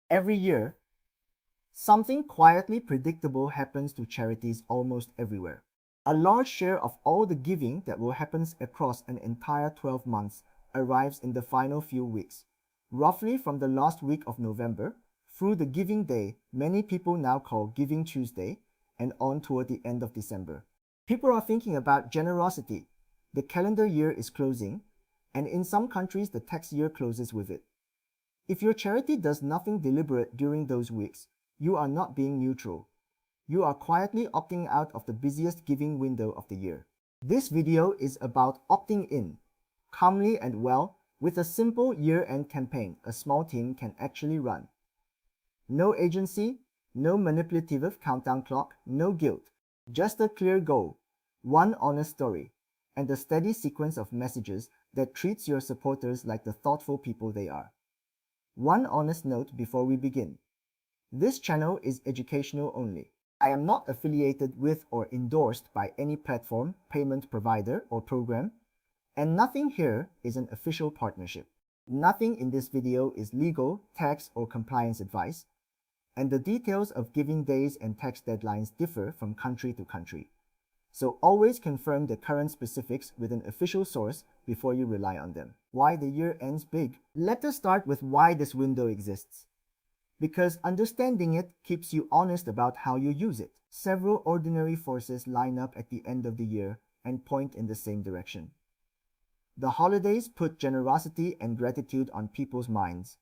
Every year, something quietly predictable happens to charities almost everywhere. A large share of all the giving that will happen across an entire 12 months arrives in the final few weeks. Roughly from the last week of November through the Giving Day, many people now call Giving Tuesday, and on toward the end of December. People are thinking about generosity. The calendar year is closing, and in some countries the tax year closes with it. If your charity does nothing deliberate during those weeks, you are not being neutral. You are quietly opting out of the busiest giving window of the year. This video is about opting in, calmly and well, with a simple year-end campaign a small team can actually run. No agency, no manipulative countdown clock, no guilt. Just a clear goal, one honest story, and a steady sequence of messages that treats your supporters like the thoughtful people they are. One honest note before we begin. This channel is educational only. I am not affiliated with or endorsed by any platform, payment provider, or program, and nothing here is an official partnership. Nothing in this video is legal, tax, or compliance advice, and the details of giving days and tax deadlines differ from country to country. So always confirm the current specifics with an official source before you rely on them. Why the year ends big? Let us start with why this window exists. Because understanding it keeps you honest about how you use it. Several ordinary forces line up at the end of the year and point in the same direction. The holidays put generosity and gratitude on people's minds.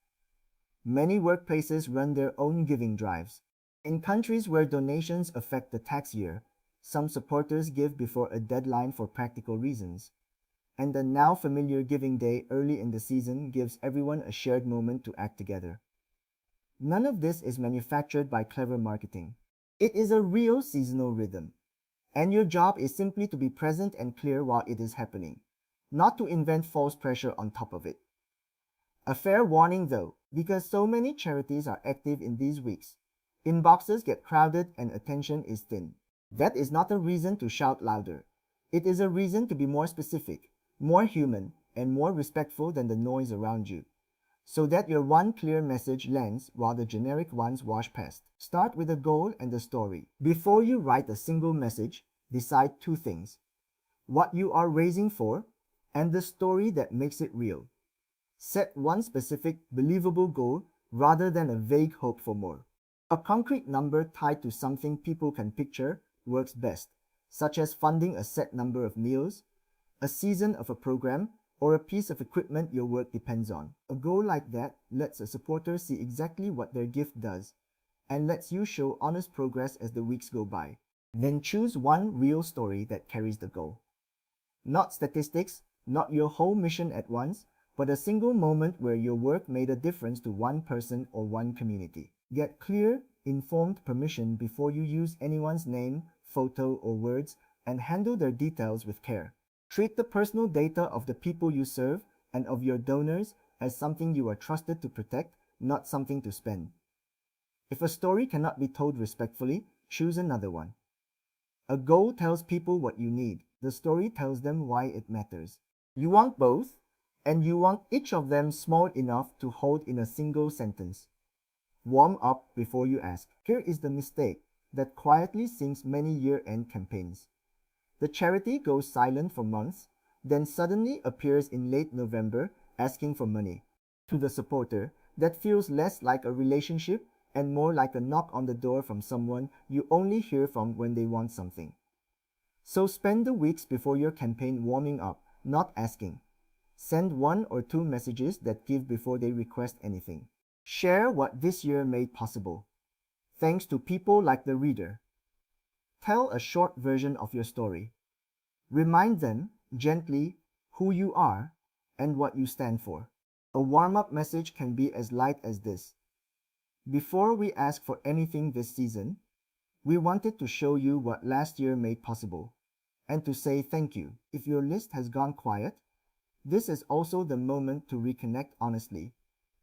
Many workplaces run their own giving drives. In countries where donations affect the tax year, some supporters give before a deadline for practical reasons. And the now familiar Giving Day early in the season gives everyone a shared moment to act together. None of this is manufactured by clever marketing. It is a real seasonal rhythm, and your job is simply to be present and clear while it is happening, not to invent false pressure on top of it. A fair warning though, because so many charities are active in these weeks, inboxes get crowded and attention is thin. That is not a reason to shout louder. It is a reason to be more specific, more human, and more respectful than the noise around you, so that your one clear message lands while the generic ones wash past. Start with a goal and a story. Before you write a single message, decide two things: what you are raising for, and the story that makes it real. Set one specific, believable goal rather than a vague hope for more. A concrete number tied to something people can picture works best, such as funding a set number of meals, a season of a program, or a piece of equipment your work depends on. A goal like that lets a supporter see exactly what their gift does, and lets you show honest progress as the weeks go by. Then choose one real story that carries the goal. Not statistics, not your whole mission at once, but a single moment where your work made a difference to one person or one community. Get clear, informed permission before you use anyone's name, photo, or words, and handle their details with care. Treat the personal data of the people you serve and of your donors as something you are trusted to protect, not something to spend. If a story cannot be told respectfully, choose another one. A goal tells people what you need. The story tells them why it matters. You want both, and you want each of them small enough to hold in a single sentence. Warm up before you ask. Here is the mistake that quietly sinks many year-end campaigns. The charity goes silent for months, then suddenly appears in late November asking for money. To the supporter, that feels less like a relationship and more like a knock on the door from someone you only hear from when they want something. So spend the weeks before your campaign warming up, not asking. Send one or two messages that give before they request anything. Share what this year made possible. Thanks to people like the reader. Tell a short version of your story. Remind them, gently, who you are and what you stand for. A warm-up message can be as light as this: before we ask for anything this season, we wanted to show you what last year made possible, and to say thank you. If your list has gone quiet, this is also the moment to reconnect honestly,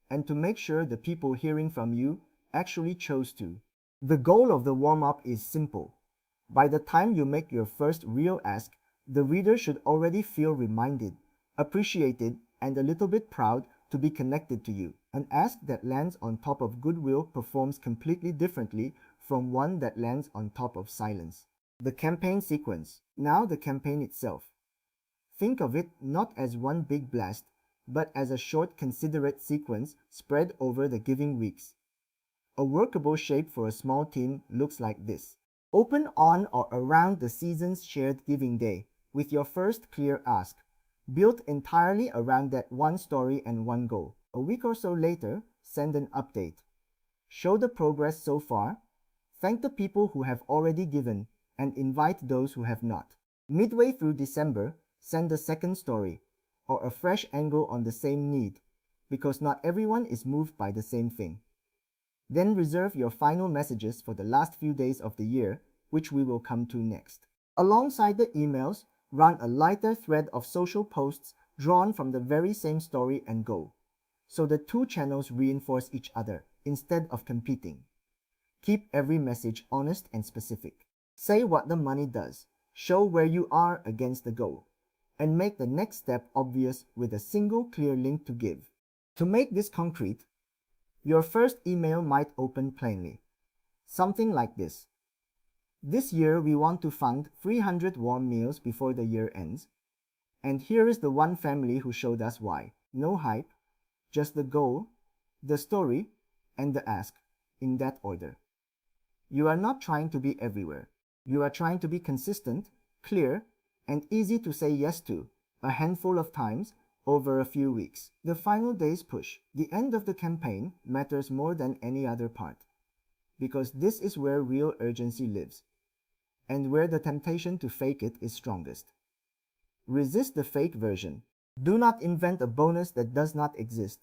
and to make sure the people hearing from you actually chose to. The goal of the warm-up is simple. By the time you make your first real ask, the reader should already feel reminded, appreciated, and a little bit proud to be connected to you. An ask that lands on top of goodwill performs completely differently from one that lands on top of silence. The campaign sequence. Now the campaign itself. Think of it not as one big blast, but as a short considerate sequence spread over the giving weeks. A workable shape for a small team looks like this. Open on or around the season's shared giving day with your first clear ask, built entirely around that one story and one goal. A week or so later, send an update. Show the progress so far, thank the people who have already given, and invite those who have not. Midway through December, send a second story, or a fresh angle on the same need, because not everyone is moved by the same thing. Then reserve your final messages for the last few days of the year, which we will come to next. Alongside the emails, run a lighter thread of social posts drawn from the very same story and goal, so the two channels reinforce each other instead of competing. Keep every message honest and specific. Say what the money does, show where you are against the goal, and make the next step obvious with a single clear link to give. To make this concrete, your first email might open plainly. Something like this. This year we want to fund 300 warm meals before the year ends. And here is the one family who showed us why. No hype, just the goal, the story, and the ask, in that order. You are not trying to be everywhere. You are trying to be consistent, clear, and easy to say yes to, a handful of times, over a few weeks. The final day's push, the end of the campaign, matters more than any other part. Because this is where real urgency lives, and where the temptation to fake it is strongest. Resist the fake version. Do not invent a bonus that does not exist,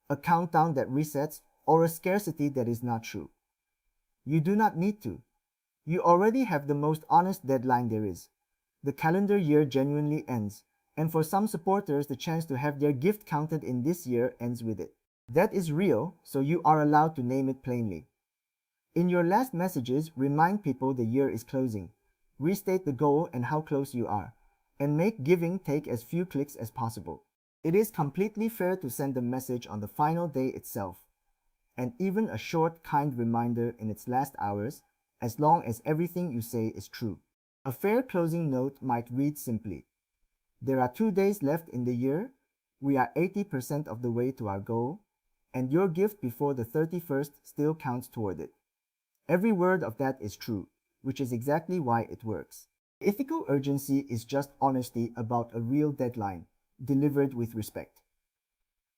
a countdown that resets, or a scarcity that is not true. You do not need to. You already have the most honest deadline there is. The calendar year genuinely ends, and for some supporters the chance to have their gift counted in this year ends with it. That is real, so you are allowed to name it plainly. In your last messages, remind people the year is closing. Restate the goal and how close you are, and make giving take as few clicks as possible. It is completely fair to send a message on the final day itself, and even a short, kind reminder in its last hours, as long as everything you say is true. A fair closing note might read simply, "There are 2 days left in the year, we are 80% of the way to our goal, and your gift before the 31st still counts toward it." Every word of that is true, which is exactly why it works. Ethical urgency is just honesty about a real deadline, delivered with respect.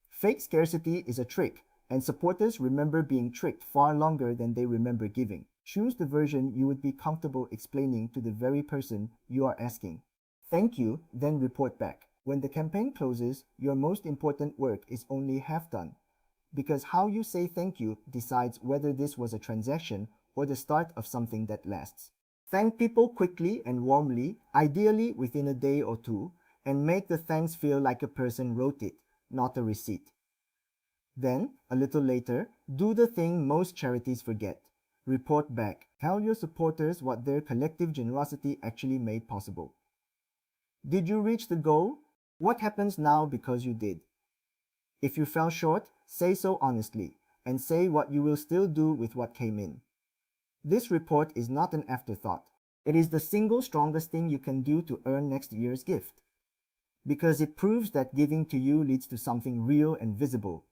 Fake scarcity is a trick, and supporters remember being tricked far longer than they remember giving. Choose the version you would be comfortable explaining to the very person you are asking. Thank you, then report back. When the campaign closes, your most important work is only half done, because how you say thank you decides whether this was a transaction or the start of something that lasts. Thank people quickly and warmly, ideally within a day or two, and make the thanks feel like a person wrote it, not a receipt. Then, a little later, do the thing most charities forget. Report back. Tell your supporters what their collective generosity actually made possible. Did you reach the goal? What happens now because you did? If you fell short, say so honestly, and say what you will still do with what came in. This report is not an afterthought. It is the single strongest thing you can do to earn next year's gift. Because it proves that giving to you leads to something real and visible,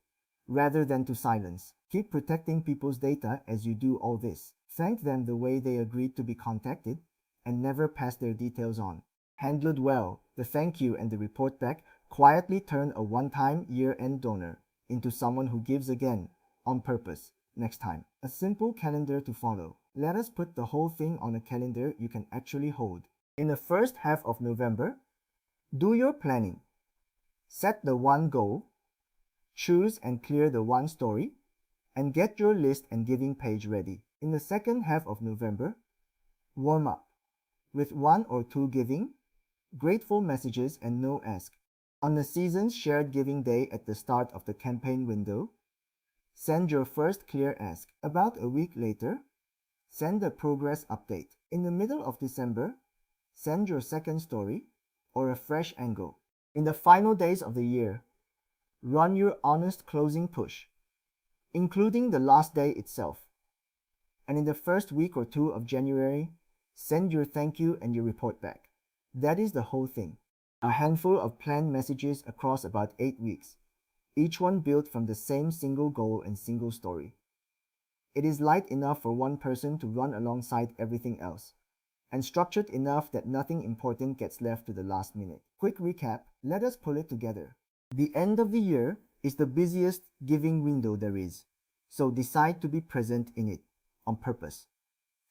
rather than to silence. Keep protecting people's data as you do all this. Thank them the way they agreed to be contacted, and never pass their details on. Handled well, the thank you and the report back quietly turn a one-time year-end donor into someone who gives again, on purpose, next time. A simple calendar to follow. Let us put the whole thing on a calendar you can actually hold. In the first half of November, do your planning. Set the one goal, choose and clear the one story, and get your list and giving page ready. In the second half of November, warm up with 1 or 2 giving, grateful messages, and no ask. On the season's shared giving day at the start of the campaign window, send your first clear ask. About a week later, send a progress update. In the middle of December, send your second story or a fresh angle. In the final days of the year, run your honest closing push. including the last day itself. And in the first week or two of January, send your thank you and your report back. That is the whole thing. A handful of planned messages across about 8 weeks, each one built from the same single goal and single story. It is light enough for one person to run alongside everything else, and structured enough that nothing important gets left to the last minute. Quick recap, let us pull it together. The end of the year is the busiest giving window there is, so decide to be present in it, on purpose.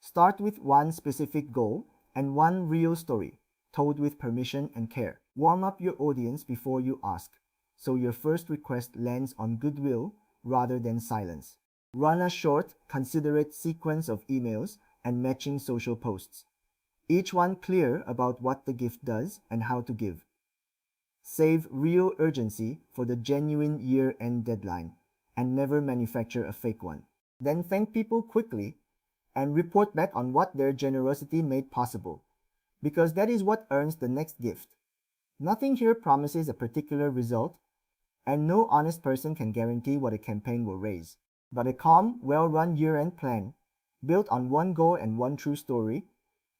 Start with one specific goal and one real story, told with permission and care. Warm up your audience before you ask, so your first request lands on goodwill rather than silence. Run a short, considerate sequence of emails and matching social posts, each one clear about what the gift does and how to give. Save real urgency for the genuine year-end deadline and never manufacture a fake one. Then thank people quickly and report back on what their generosity made possible, because that is what earns the next gift. Nothing here promises a particular result, and no honest person can guarantee what a campaign will raise. But a calm, well-run year-end plan, built on one goal and one true story,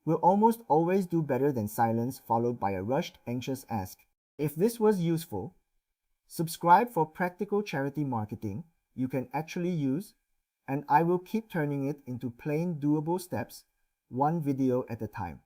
will almost always do better than silence followed by a rushed, anxious ask. If this was useful, subscribe for practical charity marketing you can actually use, and I will keep turning it into plain doable steps, one video at a time.